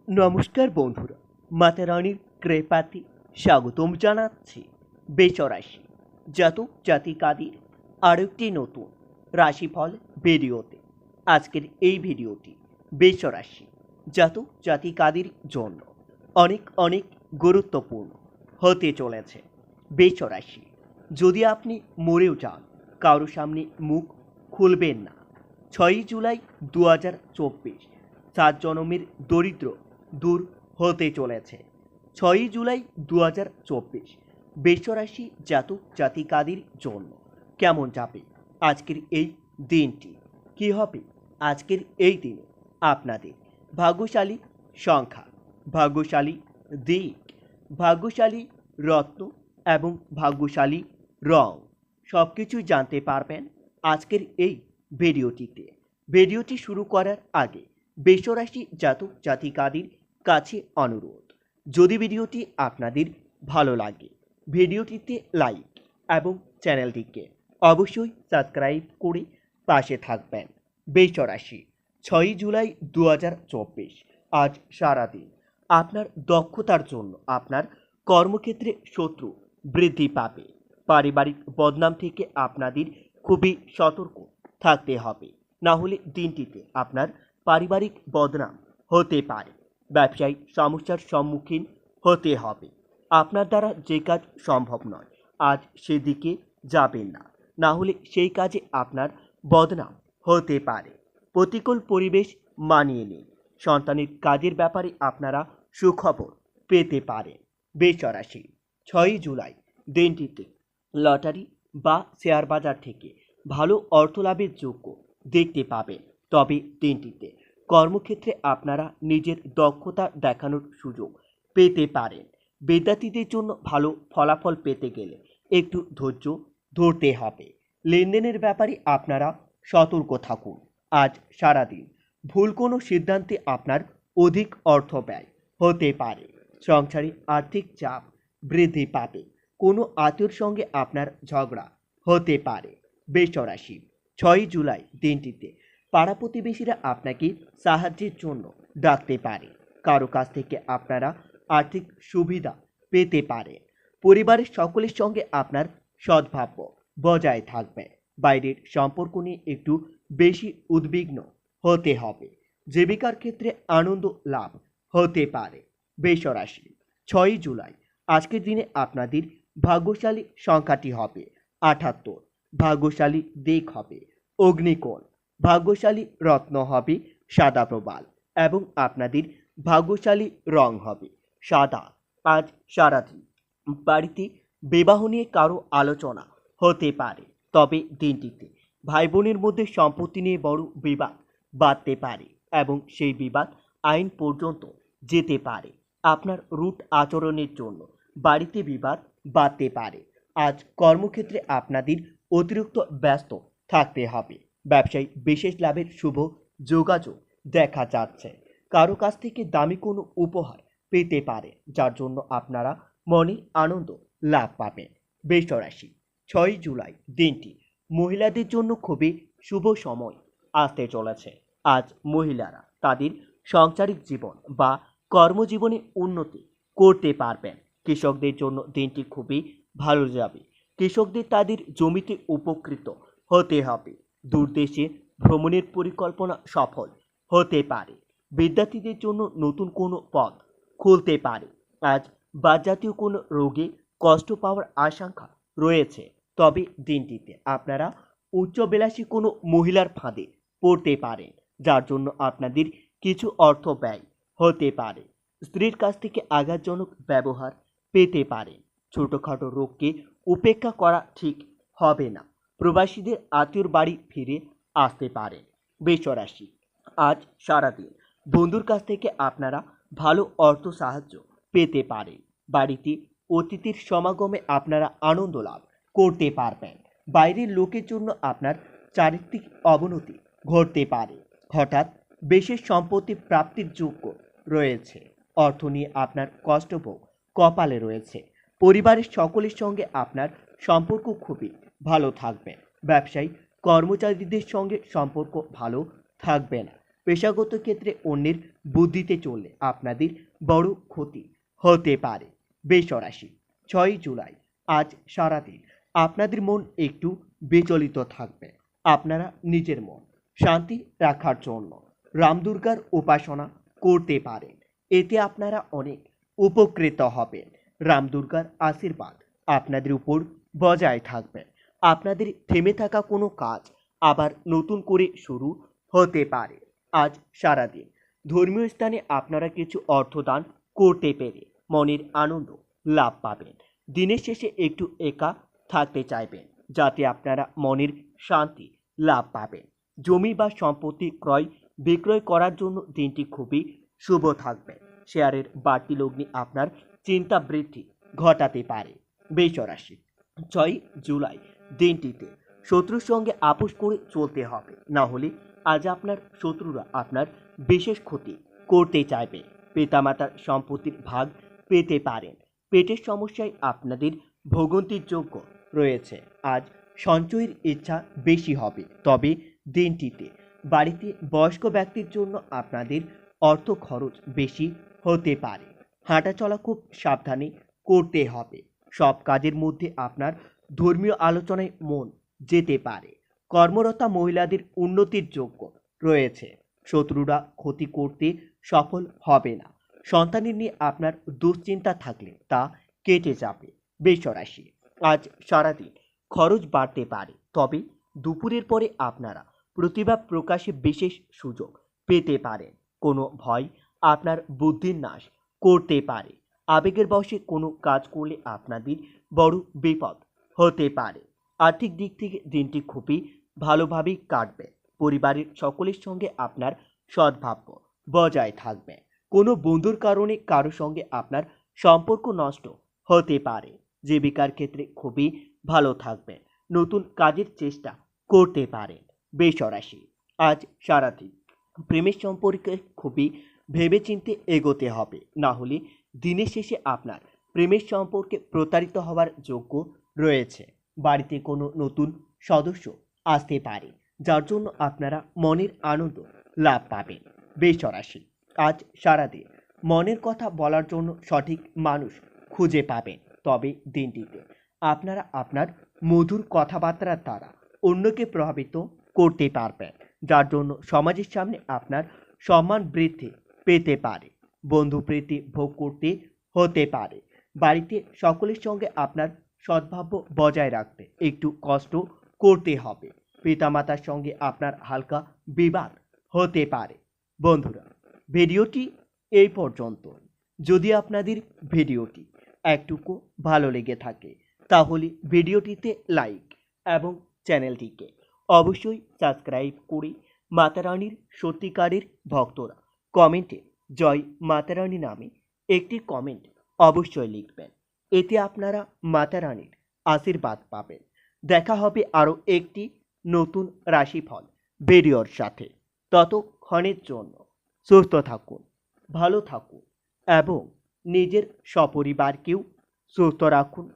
নমস্কার বন্ধুরা, মাতা রানীর কৃপাতে স্বাগতম জানাচ্ছি বেচরাশি জাতক জাতিকাদের আরেকটি নতুন রাশিফল ভিডিওতে। আজকের এই ভিডিওটি বেচরাশি জাতক জাতিকাদের জন্য অনেক অনেক গুরুত্বপূর্ণ হতে চলেছে। বেচরাশি, যদি আপনি মরেও যান, কারো সামনে মুখ খুলবেন না। 6 জুলাই 2024 7 জনমের দরিদ্র দূর হতে চলেছে। 6 জুলাই 2024 বৃষরাশি জাতক জাতিকাদের জন্য কেমন যাবে আজকের এই দিনটি? কি হবে আজকের এই দিনে আপনাদের ভাগ্যশালী সংখ্যা, ভাগ্যশালী দিক, ভাগ্যশালী রত্ন এবং ভাগ্যশালী রং সব কিছুই জানতে পারবেন আজকের এই ভিডিওটিতে। ভিডিওটি শুরু করার আগে বৃষরাশি জাতক জাতিকাদের কাছে অনুরোধ, যদি ভিডিওটি আপনাদের ভালো লাগে ভিডিওটিতে লাইক এবং চ্যানেলটিকে অবশ্যই সাবস্ক্রাইব করে পাশে থাকবেন। বৃষরাশি, 6 জুলাই 2024 আজ সারাদিন আপনার দক্ষতার জন্য আপনার কর্মক্ষেত্রে শত্রু বৃদ্ধি পাবে। পারিবারিক বদনাম থেকে আপনাদের খুবই সতর্ক থাকতে হবে, না হলে দিনটিতে আপনার পারিবারিক বদনাম হতে পারে। ব্যবসায়িক সমস্যার সম্মুখীন হতে হবে। আপনার দ্বারা যে কাজ সম্ভব নয় আজ সেদিকে যাবেন না, না হলে সেই কাজে আপনার বদনাম হতে পারে। প্রতিকূল পরিবেশ মানিয়ে নিন। সন্তানের কাজের ব্যাপারে আপনারা সুখবর পেতে পারেন। বৃষরাশি, 6 জুলাই দিনটিতে লটারি বা শেয়ার বাজার থেকে ভালো অর্থ লাভের যোগ্য দেখতে পাবেন। তবে দিনটিতে কর্মক্ষেত্রে আপনারা নিজের দক্ষতা দেখানোর সুযোগ পেতে পারেন। বিদ্যার্থীদের জন্য ভালো ফলাফল পেতে গেলে একটু ধৈর্য ধরতে হবে। লেনদেনের ব্যাপারে আপনারা সতর্ক থাকুন। আজ সারাদিন ভুল কোনো সিদ্ধান্তে আপনার অধিক অর্থ ব্যয় হতে পারে। সংসারে আর্থিক চাপ বৃদ্ধি পাবে। কোনো আত্মীয়র সঙ্গে আপনার ঝগড়া হতে পারে। বৃষরাশি, 6 জুলাই দিনটিতে পাড়া প্রতিবেশীরা আপনাকে সাহায্যের জন্য ডাকতে পারে। কারো কাছ থেকে আপনারা আর্থিক সুবিধা পেতে পারেন। পরিবারের সকলের সঙ্গে আপনার সদ্ভাব্য বজায় থাকবে। বাইরের সম্পর্ক নিয়ে একটু বেশি উদ্বিগ্ন হতে হবে। জীবিকার ক্ষেত্রে আনন্দ লাভ হতে পারে। বৃষরাশি, 6 জুলাই আজকের দিনে আপনাদের ভাগ্যশালী সংখ্যাটি হবে 78। ভাগ্যশালী দিক হবে অগ্নিকোণ। ভাগ্যশালী রত্ন হবে সাদা প্রবাল এবং আপনাদের ভাগ্যশালী রং হবে সাদা। আজ সারাদিন বাড়িতে বিবাহ নিয়ে কারো আলোচনা হতে পারে। তবে দিনটিতে ভাই বোনের মধ্যে সম্পত্তি নিয়ে বড় বিবাদ বাড়তে পারে এবং সেই বিবাদ আইন পর্যন্ত যেতে পারে। আপনার রুট আচরণের জন্য বাড়িতে বিবাদ বাড়তে পারে। আজ কর্মক্ষেত্রে আপনাদের অতিরিক্ত ব্যস্ত থাকতে হবে। ব্যবসায়ী বিশেষ লাভের শুভ যোগাযোগ দেখা যাচ্ছে। কারো কাছ থেকে দামি কোনো উপহার পেতে পারে, যার জন্য আপনারা মনে আনন্দ লাভ পাবেন। বৃষরাশি, 6 জুলাই দিনটি মহিলাদের জন্য খুবই শুভ সময় আসতে চলেছে। আজ মহিলারা তাদের সাংসারিক জীবন বা কর্মজীবনে উন্নতি করতে পারবেন। কৃষকদের জন্য দিনটি খুবই ভালো যাবে। কৃষকদের তাদের জমিতে উপকৃত হতে হবে। দূরদেশে ভ্রমণের পরিকল্পনা সফল হতে পারে। বিদ্যার্থীদের জন্য নতুন কোনো পথ খুলতে পারে। আজ বাতজাতীয় কোনো রোগে কষ্ট পাওয়ার আশঙ্কা রয়েছে। তবে দিনটিতে আপনারা উচ্চবিলাসী কোনো মহিলার ফাঁদে পড়তে পারেন, যার জন্য আপনাদের কিছু অর্থ ব্যয় হতে পারে। স্ত্রীর কাছ থেকে আঘাতজনক ব্যবহার পেতে পারেন। ছোটোখাটো রোগকে উপেক্ষা করা ঠিক হবে না। প্রবাসীদের আত্মীয়র বাড়ি ফিরে আসতে পারেন। বৃষরাশি, আজ সারাদিন বন্ধুর কাছ থেকে আপনারা ভালো অর্থ সাহায্য পেতে পারেন। বাড়িতে অতিথির সমাগমে আপনারা আনন্দ লাভ করতে পারবেন। বাইরের লোকের জন্য আপনার চারিত্রিক অবনতি ঘটতে পারে। হঠাৎ বিশেষ সম্পত্তি প্রাপ্তির যোগ্য রয়েছে। অর্থ নিয়ে আপনার কষ্টভোগ কপালে রয়েছে। পরিবারের সকলের সঙ্গে আপনার সম্পর্ক খুবই ভালো থাকবে। ব্যবসায়ী কর্মচারীদের সঙ্গে সম্পর্ক ভালো থাকবে না। পেশাগত ক্ষেত্রে অন্যের বুদ্ধিতে চললে আপনাদের বড় ক্ষতি হতে পারে। বৃষরাশি, 6 জুলাই আজ সারাদিন আপনাদের মন একটু বিচলিত থাকবে। আপনারা নিজের মন শান্তি রাখার জন্য রাম দুর্গার উপাসনা করতে পারেন। এতে আপনারা অনেক উপকৃত হবেন। রাম দুর্গার আশীর্বাদ আপনাদের উপর বজায় থাকবে। আপনাদের থেমে থাকা কোনো কাজ আবার নতুন করে শুরু হতে পারে। আজ সারাদিন ধর্মীয় স্থানে আপনারা কিছু অর্থদান করতে পেরে মনের আনন্দ লাভ পাবেন। দিনের শেষে একটু একা থাকতে চাইবেন যাতে আপনারা মনের শান্তি লাভ পাবেন। জমি বা সম্পত্তি ক্রয় বিক্রয় করার জন্য দিনটি খুবই শুভ থাকবে। শেয়ারের বাড়তি লগ্নি আপনার চিন্তা বৃদ্ধি ঘটাতে পারে। বৃষরাশি, 6 জুলাই দিনটিতে শত্রুর সঙ্গে আপোষ করে চলতে হবে, না হলে আজ আপনার শত্রুরা আপনার বিশেষ ক্ষতি করতে চাইবে। পিতামাতার সম্পত্তির ভাগ পেতে পারেন। পেটের সমস্যায় আপনাদের ভোগান্তির যোগ্য রয়েছে। আজ সঞ্চয়ের ইচ্ছা বেশি হবে, তবে দিনটিতে বাড়িতে বয়স্ক ব্যক্তির জন্য আপনাদের অর্থ খরচ বেশি হতে পারে। হাঁটাচলা খুব সাবধানে করতে হবে। সব কাজের মধ্যে আপনার ধর্মীয় আলোচনায় মন যেতে পারে। কর্মরতা মহিলাদের উন্নতির যোগ্য রয়েছে। শত্রুরা ক্ষতি করতে সফল হবে না। সন্তানের নিয়ে আপনার দুশ্চিন্তা থাকলে তা কেটে যাবে। বৃষরাশি, আজ সারাদিন খরচ বাড়তে পারে, তবে দুপুরের পরে আপনারা প্রতিভা প্রকাশে বিশেষ সুযোগ পেতে পারেন। কোনো ভয় আপনার বুদ্ধির নাশ করতে পারে। আবেগের বশে কোনো কাজ করলে আপনাদের বড় বিপদ হতে পারে। আর্থিক দিক থেকে দিনটি খুবই ভালোভাবেই কাটবে। পরিবারের সকলের সঙ্গে আপনার সদ্ভাব্য বজায় থাকবে। কোনো বন্ধুর কারণে কারো সঙ্গে আপনার সম্পর্ক নষ্ট হতে পারে। জীবিকার ক্ষেত্রে খুবই ভালো থাকবে। নতুন কাজের চেষ্টা করতে পারেন। বৃষরাশি, আজ সারাদিন প্রেমের সম্পর্কে খুবই ভেবেচিন্তে এগোতে হবে, না হলে দিনের শেষে আপনার প্রেমের সম্পর্কে প্রতারিত হওয়ার যোগ্য রয়েছে। বাড়িতে কোনো নতুন সদস্য আসতে পারে, যার জন্য আপনারা মনের আনন্দ লাভ পাবেন। বৃষরাশি, আজ সারাদিন মনের কথা বলার জন্য সঠিক মানুষ খুঁজে পাবেন, তবে দিনটিতে আপনারা আপনার মধুর কথাবার্তার দ্বারা অন্যকে প্রভাবিত করতে পারবেন, যার জন্য সমাজের সামনে আপনার সম্মান বৃদ্ধি পেতে পারে। বন্ধুপ্রীতি ভোগ করতে হতে পারে। বাড়িতে সকলের সঙ্গে আপনার সদ্ভাব্য বজায় রাখতে একটু কষ্ট করতে হবে। পিতামাতার সঙ্গে আপনার হালকা বিবাদ হতে পারে। বন্ধুরা, ভিডিওটি এই পর্যন্ত। যদি আপনাদের ভিডিওটি একটুকু ভালো লেগে থাকে তাহলে ভিডিওটিতে লাইক এবং চ্যানেলটিকে অবশ্যই সাবস্ক্রাইব করে মাতারানীর সত্যিকারের ভক্তরা কমেন্টে জয় মাতারানী নামে একটি কমেন্ট অবশ্যই লিখবেন। এতে আপনারা মাতারানীর আশীর্বাদ পাবেন। দেখা হবে আরও একটি নতুন রাশিফল ভিডিওর সাথে। ততক্ষণের জন্য সুস্থ থাকুন, ভালো থাকুন এবং নিজের সপরিবারকেও সুস্থ রাখুন।